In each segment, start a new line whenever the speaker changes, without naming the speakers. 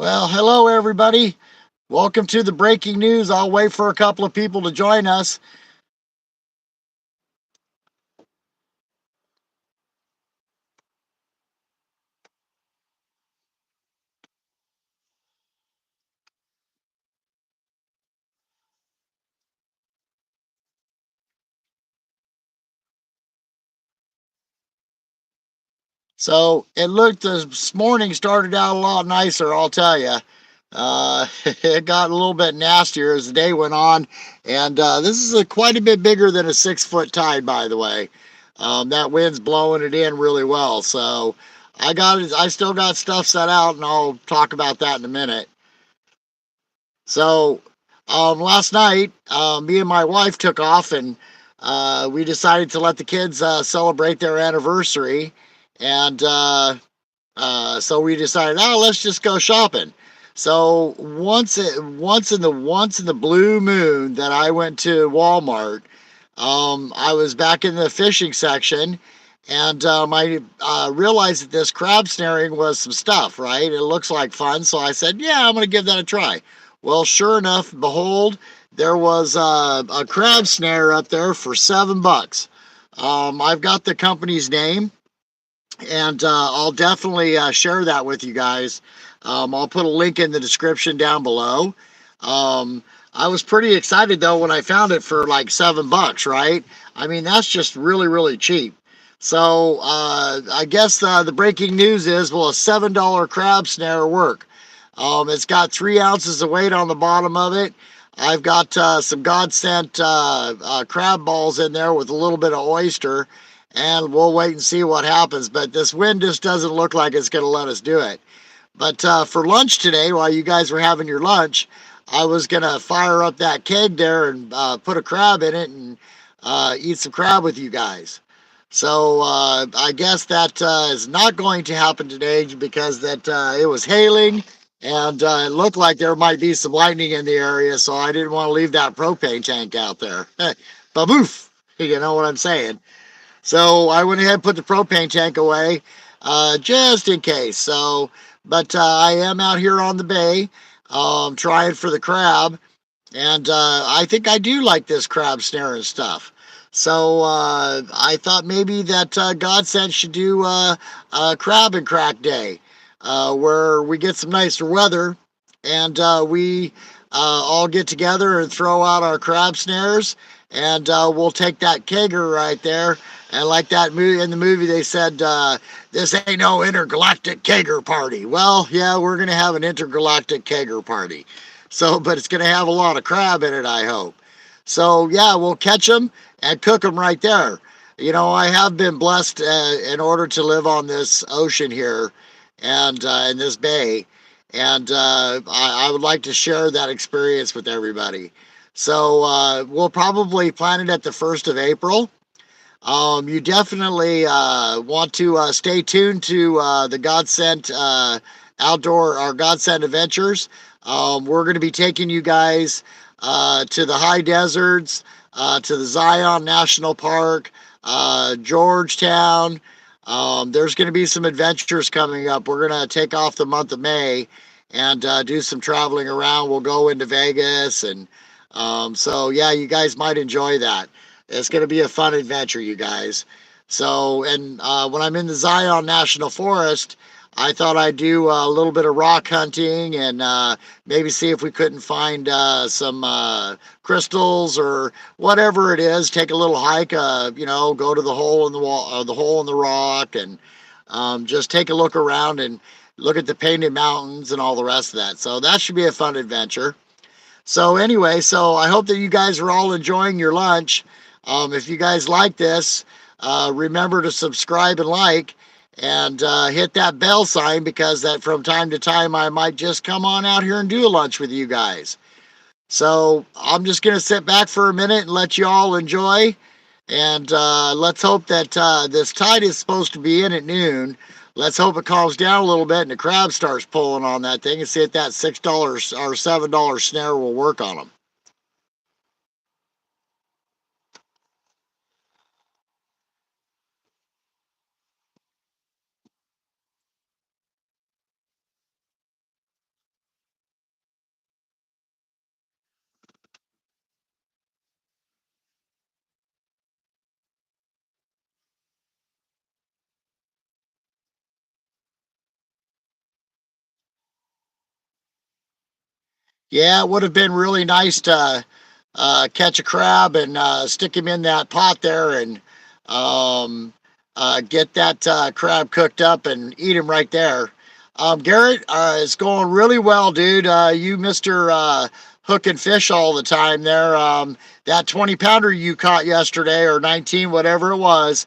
Well, hello everybody. Welcome to the breaking news. I'll wait for a couple of people to join us. So it looked this morning started out a lot nicer, I'll tell you. It got a little bit nastier as the day went on, and this is quite a bit bigger than a 6 foot tide, by the way. That wind's blowing it in really well. So I still got stuff set out, and I'll talk about that in a minute. So last night, me and my wife took off and we decided to let the kids celebrate their anniversary. And so we decided, oh, let's just go shopping. So once in the blue moon that I went to Walmart, I was back in the fishing section, and I realized that this crab snaring was some stuff, right? It looks like fun, so I said, "Yeah, I'm going to give that a try." Well, sure enough, behold, there was a crab snare up there for $7. I've got the company's name, and I'll definitely share that with you guys. I'll put a link in the description down below. Um, I was pretty excited though when I found it for like $7, right? I mean, that's just really, really cheap. So I guess the breaking news is, will a $7 crab snare work? It's got 3 ounces of weight on the bottom of it. I've got some God sent crab balls in there with a little bit of oyster, and we'll wait and see what happens. But this wind just doesn't look like it's going to let us do it. But for lunch today, while you guys were having your lunch, I was going to fire up that keg there and put a crab in it and eat some crab with you guys. So I guess that is not going to happen today because that it was hailing, and it looked like there might be some lightning in the area, so I didn't want to leave that propane tank out there. Baboof, you know what I'm saying. So I went ahead and put the propane tank away just in case. So, but I am out here on the bay trying for the crab, and I think I do like this crab snare and stuff. So I thought maybe that God sent should do a crab and crack day where we get some nicer weather, and we all get together and throw out our crab snares, and we'll take that kegger right there. And like that movie in the movie, they said this ain't no intergalactic kegger party. Well, yeah, we're gonna have an intergalactic kegger party. So, but it's gonna have a lot of crab in it, I hope. So yeah, we'll catch them and cook them right there. You know, I have been blessed in order to live on this ocean here and in this bay, and I would like to share that experience with everybody. So we'll probably plan it at the 1st of April. You definitely want to stay tuned to the God Sent Outdoor or God Sent Adventures. We're going to be taking you guys to the high deserts, to the Zion National Park, Georgetown. There's going to be some adventures coming up. We're going to take off the month of May and do some traveling around. We'll go into Vegas, and so yeah, you guys might enjoy that. It's going to be a fun adventure, you guys. So, and when I'm in the Zion National Forest, I thought I'd do a little bit of rock hunting and maybe see if we couldn't find some crystals or whatever it is. Take a little hike, you know, go to the hole in the wall, the hole in the rock, and just take a look around and look at the Painted Mountains and all the rest of that. So that should be a fun adventure. So anyway, so I hope that you guys are all enjoying your lunch. If you guys like this, remember to subscribe and like, and hit that bell sign, because that from time to time I might just come on out here and do a lunch with you guys. So I'm just going to sit back for a minute and let you all enjoy. And let's hope that this tide is supposed to be in at noon. Let's hope it calms down a little bit and the crab starts pulling on that thing, and see if that $6 or $7 snare will work on them. Yeah, it would have been really nice to catch a crab and stick him in that pot there and um, get that crab cooked up and eat him right there. Garrett, it's going really well, dude. You, Mr. Hook and fish all the time there. That 20 pounder you caught yesterday, or 19, whatever it was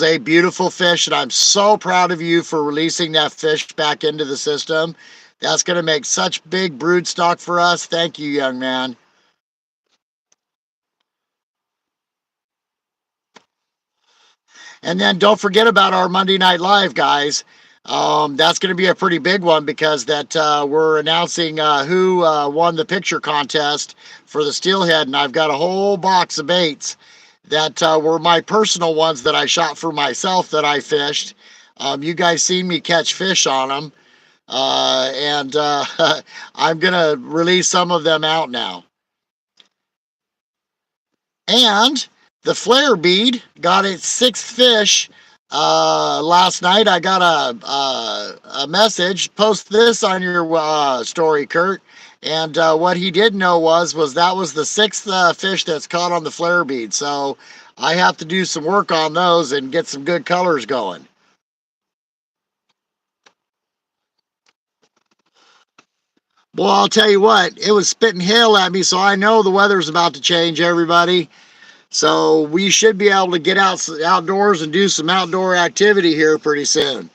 a beautiful fish. And I'm so proud of you for releasing that fish back into the system. That's going to make such big brood stock for us. Thank you, young man. And then don't forget about our Monday Night Live, guys. That's going to be a pretty big one because that we're announcing who won the picture contest for the steelhead, and I've got a whole box of baits that were my personal ones that I shot for myself that I fished. You guys seen me catch fish on them, and I'm gonna release some of them out now. And the flare bead got its sixth fish last night. I got a message. Post this on your story, Kurt. And what he didn't know was that was the sixth fish that's caught on the flare bead. So I have to do some work on those and get some good colors going. Well, I'll tell you what, it was spitting hail at me, so I know the weather's about to change, everybody. So we should be able to get outdoors and do some outdoor activity here pretty soon.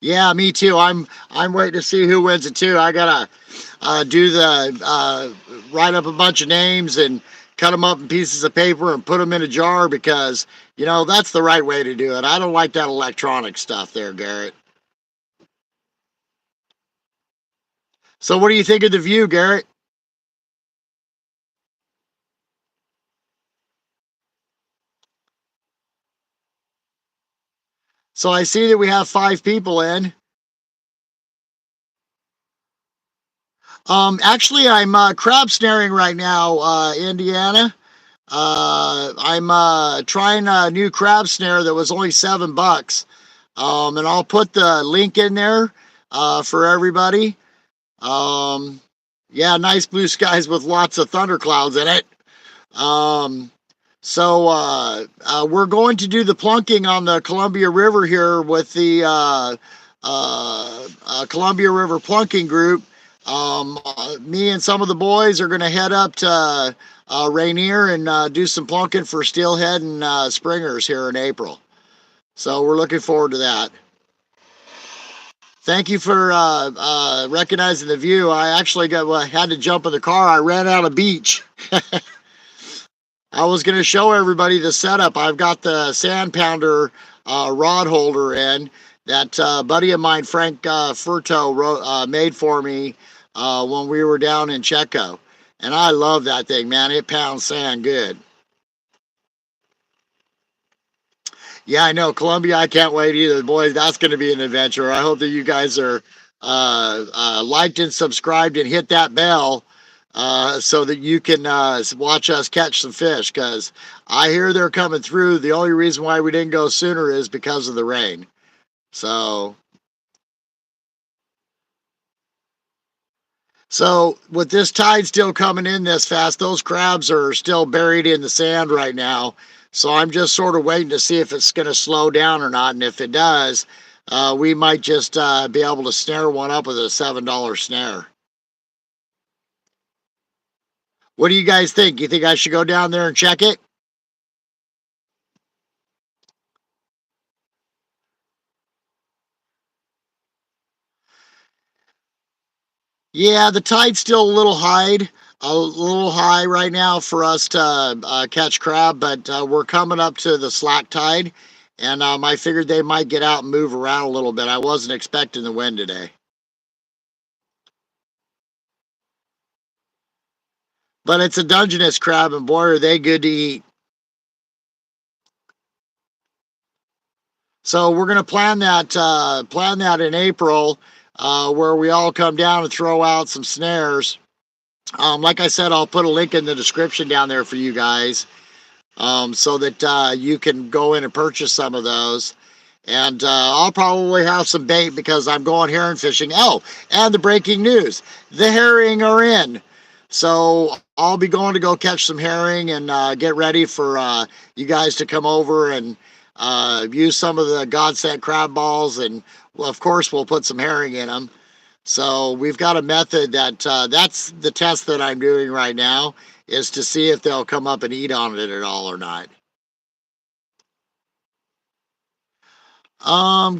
Yeah, me too. I'm waiting to see who wins it too. I gotta do the write up a bunch of names and cut them up in pieces of paper and put them in a jar because that's the right way to do it. I don't like that electronic stuff there, Garrett. So what do you think of the view, Garrett? So I see that we have 5 people in. Actually, I'm crab snaring right now, Indiana. I'm trying a new crab snare that was only $7. And I'll put the link in there for everybody. Um, yeah, nice blue skies with lots of thunderclouds in it. Um, so we're going to do the plunking on the Columbia River here with the Columbia River plunking group. Me and some of the boys are going to head up to Rainier and do some plunking for steelhead and springers here in April. So we're looking forward to that. Thank you for recognizing the view. I actually had to jump in the car. I ran out of beach. I was going to show everybody the setup. I've got the sand pounder rod holder in that buddy of mine, Frank Furto, made for me when we were down in Checo. And I love that thing, man. It pounds sand good. Yeah, I know. Columbia, I can't wait either. Boys, that's going to be an adventure. I hope that you guys are liked and subscribed and hit that bell so that you can watch us catch some fish because I hear they're coming through. The only reason why we didn't go sooner is because of the rain. So, so with this tide still coming in this fast, those crabs are still buried in the sand right now. So I'm just sort of waiting to see if it's going to slow down or not. And if it does, we might just be able to snare one up with a $7 snare. What do you guys think? You think I should go down there and check it? Yeah, the tide's still a little high right now for us to catch crab, but we're coming up to the slack tide, and I figured they might get out and move around a little bit. I wasn't expecting the wind today, but it's a Dungeness crab, and boy, are they good to eat. So we're gonna plan that in April, where we all come down and throw out some snares. Like I said, I'll put a link in the description down there for you guys. so that you can go in and purchase some of those. And I'll probably have some bait because I'm going herring fishing. Oh, and the breaking news, the herring are in. So I'll be going to go catch some herring and get ready for you guys to come over and use some of the God sent crab balls. And well, of course, we'll put some herring in them. So we've got a method that's the test that I'm doing right now, is to see if they'll come up and eat on it at all or not.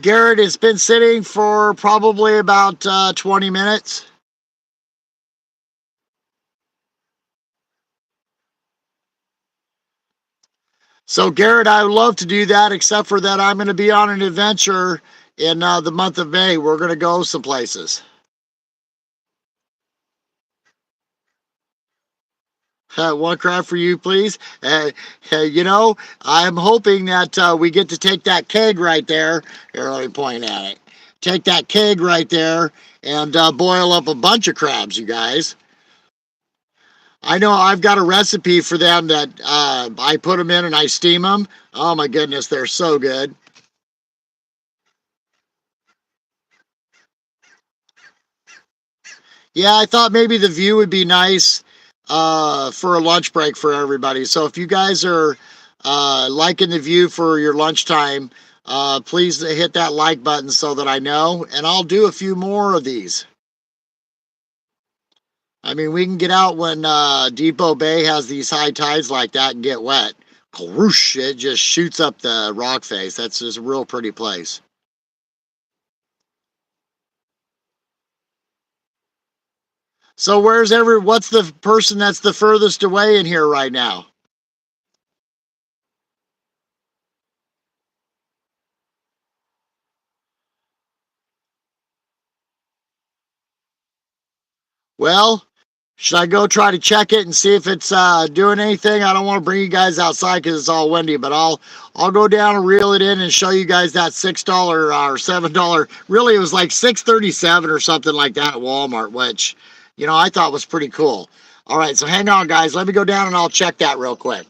Garrett, it's been sitting for probably about 20 minutes. So, Garrett, I would love to do that, except for that I'm going to be on an adventure in the month of May. We're going to go some places. One crab for you, please. You know, I'm hoping that we get to take that keg right there. Here, let me point at it. Take that keg right there and boil up a bunch of crabs, you guys. I know I've got a recipe for them that I put them in and I steam them. Oh my goodness, they're so good. Yeah, I thought maybe the view would be nice for a lunch break for everybody. So if you guys are liking the view for your lunchtime, please hit that like button so that I know, and I'll do a few more of these. I mean, we can get out when Depot Bay has these high tides like that and get wet. Whoosh, it just shoots up the rock face. That's just a real pretty place. So what's the person that's the furthest away in here right now? Well, should I go try to check it and see if it's doing anything? I don't want to bring you guys outside because it's all windy, but I'll go down and reel it in and show you guys that $6 or $7. Really, it was like $6.37 or something like that at Walmart, which I thought was pretty cool. All right, so hang on, guys. Let me go down and I'll check that real quick.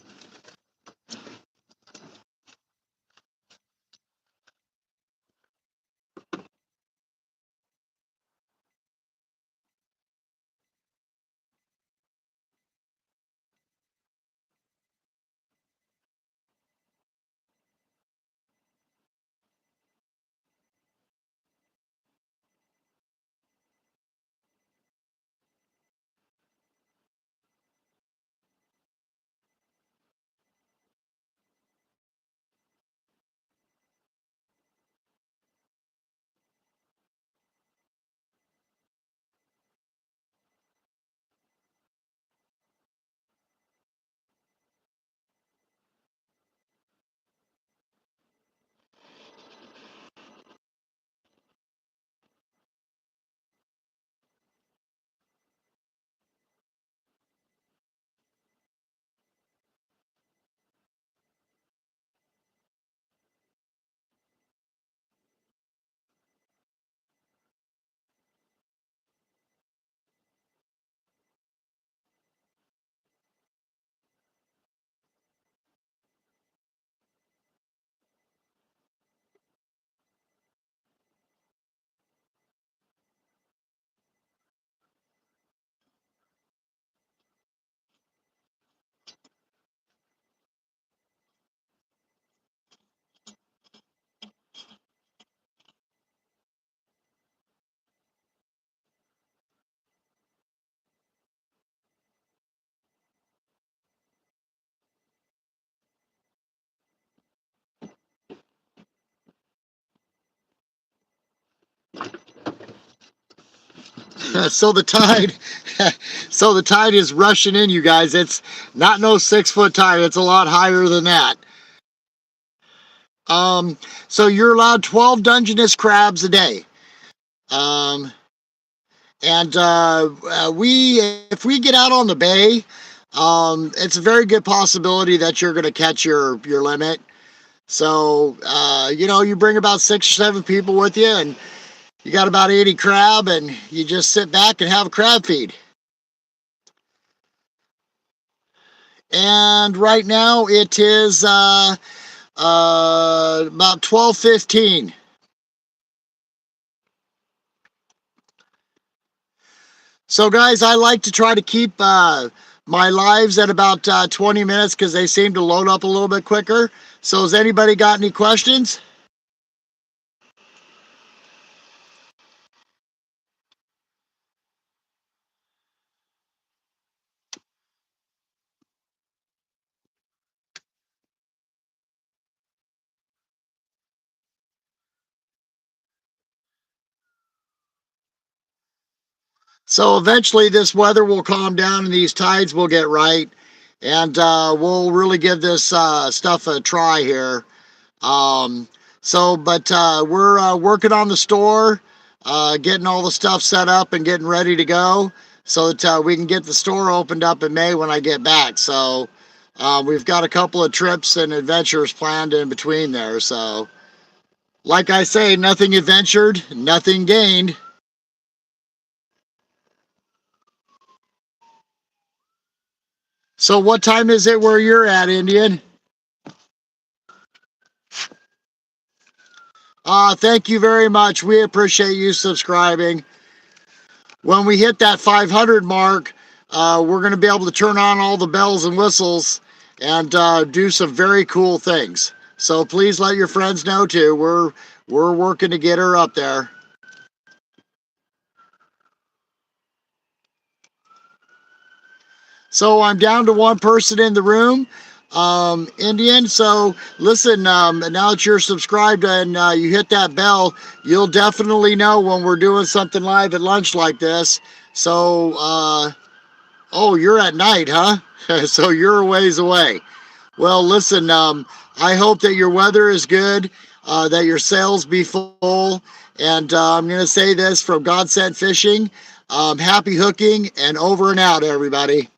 so the tide, so the tide is rushing in, you guys. It's not no 6 foot tide. It's a lot higher than that. Um, so you're allowed 12 Dungeness crabs a day. Um, and we, if we get out on the bay, it's a very good possibility that you're going to catch your limit. So you bring about 6 or 7 people with you, and you got about 80 crab, and you just sit back and have a crab feed. And right now it is about 12:15. So, guys, I like to try to keep my lives at about 20 minutes because they seem to load up a little bit quicker. So, has anybody got any questions? So, eventually, this weather will calm down and these tides will get right. And we'll really give this stuff a try here. Um, but we're working on the store, getting all the stuff set up and getting ready to go so that we can get the store opened up in May when I get back. So we've got a couple of trips and adventures planned in between there. So, like I say, nothing adventured, nothing gained. So, what time is it where you're at, Indian? Thank you very much. We appreciate you subscribing. When we hit that 500 mark, we're going to be able to turn on all the bells and whistles and do some very cool things. So please let your friends know too. We're working to get her up there. So I'm down to one person in the room, Indian. So listen, now that you're subscribed and you hit that bell, you'll definitely know when we're doing something live at lunch like this. So, oh, you're at night, huh? So you're a ways away. Well, listen, I hope that your weather is good, that your sales be full. And I'm going to say this from God Sent Fishing. Happy hooking and over and out, everybody.